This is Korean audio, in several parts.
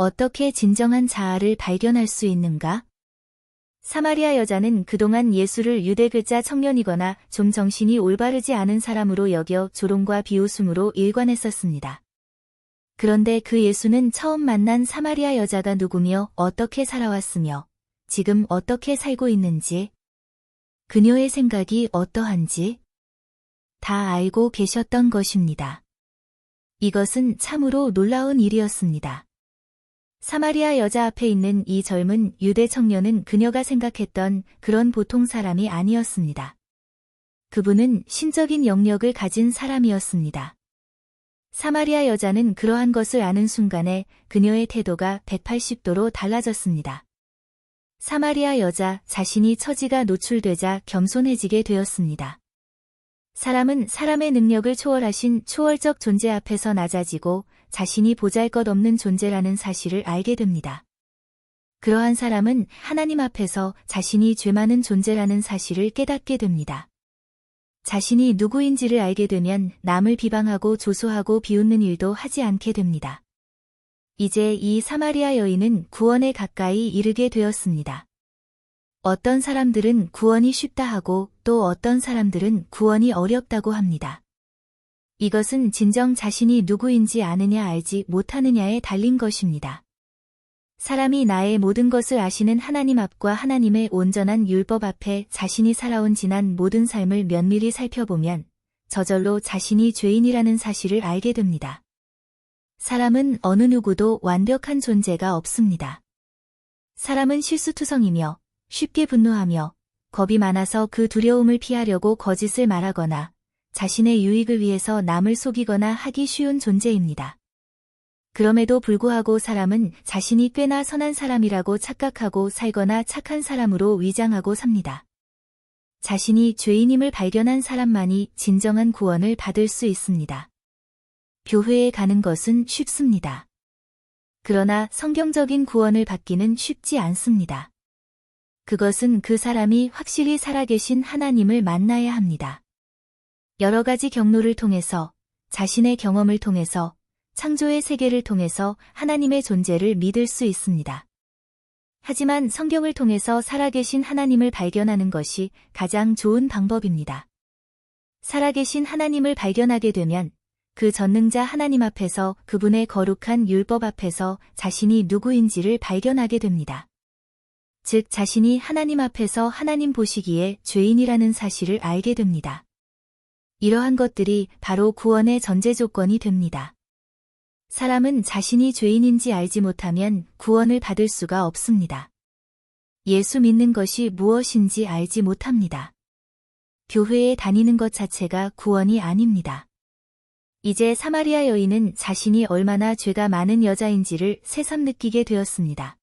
어떻게 진정한 자아를 발견할 수 있는가? 사마리아 여자는 그동안 예수를 유대교자 청년이거나 좀 정신이 올바르지 않은 사람으로 여겨 조롱과 비웃음으로 일관했었습니다. 그런데 그 예수는 처음 만난 사마리아 여자가 누구며 어떻게 살아왔으며 지금 어떻게 살고 있는지, 그녀의 생각이 어떠한지 다 알고 계셨던 것입니다. 이것은 참으로 놀라운 일이었습니다. 사마리아 여자 앞에 있는 이 젊은 유대 청년은 그녀가 생각했던 그런 보통 사람이 아니었습니다. 그분은 신적인 영역을 가진 사람이었습니다. 사마리아 여자는 그러한 것을 아는 순간에 그녀의 태도가 180도로 달라졌습니다. 사마리아 여자 자신이 처지가 노출되자 겸손해지게 되었습니다. 사람은 사람의 능력을 초월하신 초월적 존재 앞에서 낮아지고 자신이 보잘것없는 존재라는 사실을 알게 됩니다. 그러한 사람은 하나님 앞에서 자신이 죄 많은 존재라는 사실을 깨닫게 됩니다. 자신이 누구인지를 알게 되면 남을 비방하고 조소하고 비웃는 일도 하지 않게 됩니다. 이제 이 사마리아 여인은 구원에 가까이 이르게 되었습니다. 어떤 사람들은 구원이 쉽다 하고 또 어떤 사람들은 구원이 어렵다고 합니다. 이것은 진정 자신이 누구인지 아느냐 알지 못하느냐에 달린 것입니다. 사람이 나의 모든 것을 아시는 하나님 앞과 하나님의 온전한 율법 앞에 자신이 살아온 지난 모든 삶을 면밀히 살펴보면 저절로 자신이 죄인이라는 사실을 알게 됩니다. 사람은 어느 누구도 완벽한 존재가 없습니다. 사람은 실수투성이며 쉽게 분노하며 겁이 많아서 그 두려움을 피하려고 거짓을 말하거나 자신의 유익을 위해서 남을 속이거나 하기 쉬운 존재입니다. 그럼에도 불구하고 사람은 자신이 꽤나 선한 사람이라고 착각하고 살거나 착한 사람으로 위장하고 삽니다. 자신이 죄인임을 발견한 사람만이 진정한 구원을 받을 수 있습니다. 교회에 가는 것은 쉽습니다. 그러나 성경적인 구원을 받기는 쉽지 않습니다. 그것은 그 사람이 확실히 살아계신 하나님을 만나야 합니다. 여러 가지 경로를 통해서, 자신의 경험을 통해서, 창조의 세계를 통해서 하나님의 존재를 믿을 수 있습니다. 하지만 성경을 통해서 살아계신 하나님을 발견하는 것이 가장 좋은 방법입니다. 살아계신 하나님을 발견하게 되면 그 전능자 하나님 앞에서 그분의 거룩한 율법 앞에서 자신이 누구인지를 발견하게 됩니다. 즉 자신이 하나님 앞에서 하나님 보시기에 죄인이라는 사실을 알게 됩니다. 이러한 것들이 바로 구원의 전제 조건이 됩니다. 사람은 자신이 죄인인지 알지 못하면 구원을 받을 수가 없습니다. 예수 믿는 것이 무엇인지 알지 못합니다. 교회에 다니는 것 자체가 구원이 아닙니다. 이제 사마리아 여인은 자신이 얼마나 죄가 많은 여자인지를 새삼 느끼게 되었습니다.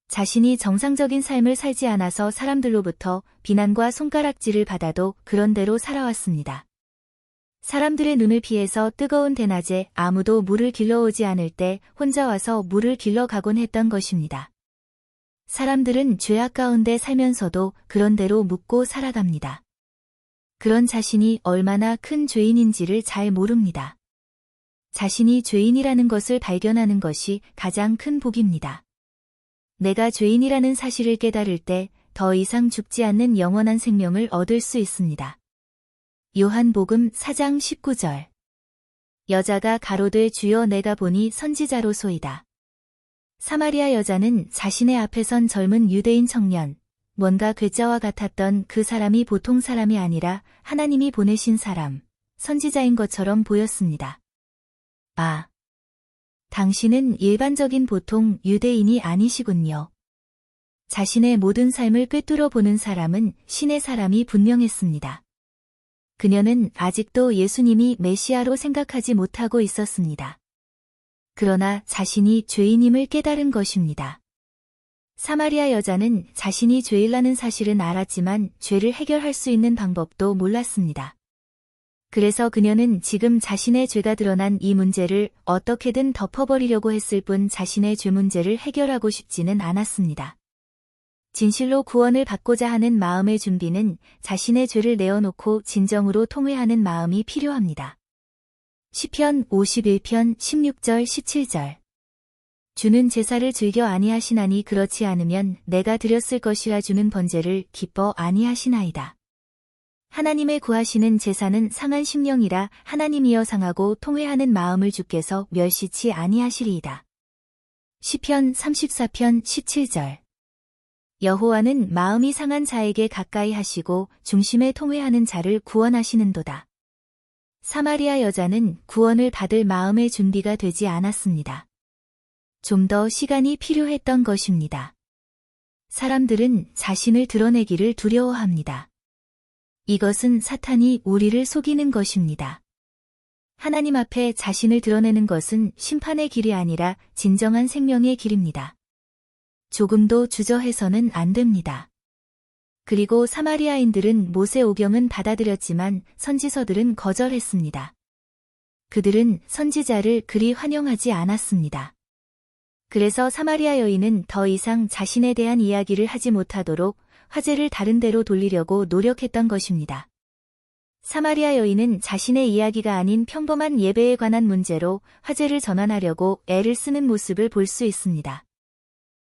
자신이 정상적인 삶을 살지 않아서 사람들로부터 비난과 손가락질을 받아도 그런 대로 살아왔습니다. 사람들의 눈을 피해서 뜨거운 대낮에 아무도 물을 길러오지 않을 때 혼자 와서 물을 길러가곤 했던 것입니다. 사람들은 죄악 가운데 살면서도 그런 대로 묵고 살아갑니다. 그런 자신이 얼마나 큰 죄인인지를 잘 모릅니다. 자신이 죄인이라는 것을 발견하는 것이 가장 큰 복입니다. 내가 죄인이라는 사실을 깨달을 때 더 이상 죽지 않는 영원한 생명을 얻을 수 있습니다. 요한복음 4장 19절. 여자가 가로되 주여 내가 보니 선지자로소이다. 사마리아 여자는 자신의 앞에 선 젊은 유대인 청년, 뭔가 괴짜와 같았던 그 사람이 보통 사람이 아니라 하나님이 보내신 사람, 선지자인 것처럼 보였습니다. 아, 당신은 일반적인 보통 유대인이 아니시군요. 자신의 모든 삶을 꿰뚫어 보는 사람은 신의 사람이 분명했습니다. 그녀는 아직도 예수님이 메시아로 생각하지 못하고 있었습니다. 그러나 자신이 죄인임을 깨달은 것입니다. 사마리아 여자는 자신이 죄인이라는 사실은 알았지만 죄를 해결할 수 있는 방법도 몰랐습니다. 그래서 그녀는 지금 자신의 죄가 드러난 이 문제를 어떻게든 덮어버리려고 했을 뿐 자신의 죄 문제를 해결하고 싶지는 않았습니다. 진실로 구원을 받고자 하는 마음의 준비는 자신의 죄를 내어놓고 진정으로 통회하는 마음이 필요합니다. 시편 51편 16절 17절. 주는 제사를 즐겨 아니하시나니 그렇지 않으면 내가 드렸을 것이라. 주는 번제를 기뻐 아니하시나이다. 하나님의 구하시는 제사는 상한 심령이라. 하나님이여 상하고 통회하는 마음을 주께서 멸시치 아니하시리이다. 시편 34편 17절. 여호와는 마음이 상한 자에게 가까이 하시고 중심에 통회하는 자를 구원하시는도다. 사마리아 여자는 구원을 받을 마음의 준비가 되지 않았습니다. 좀 더 시간이 필요했던 것입니다. 사람들은 자신을 드러내기를 두려워합니다. 이것은 사탄이 우리를 속이는 것입니다. 하나님 앞에 자신을 드러내는 것은 심판의 길이 아니라 진정한 생명의 길입니다. 조금도 주저해서는 안 됩니다. 그리고 사마리아인들은 모세 오경은 받아들였지만 선지서들은 거절했습니다. 그들은 선지자를 그리 환영하지 않았습니다. 그래서 사마리아 여인은 더 이상 자신에 대한 이야기를 하지 못하도록 화제를 다른 데로 돌리려고 노력했던 것입니다. 사마리아 여인은 자신의 이야기가 아닌 평범한 예배에 관한 문제로 화제를 전환하려고 애를 쓰는 모습을 볼 수 있습니다.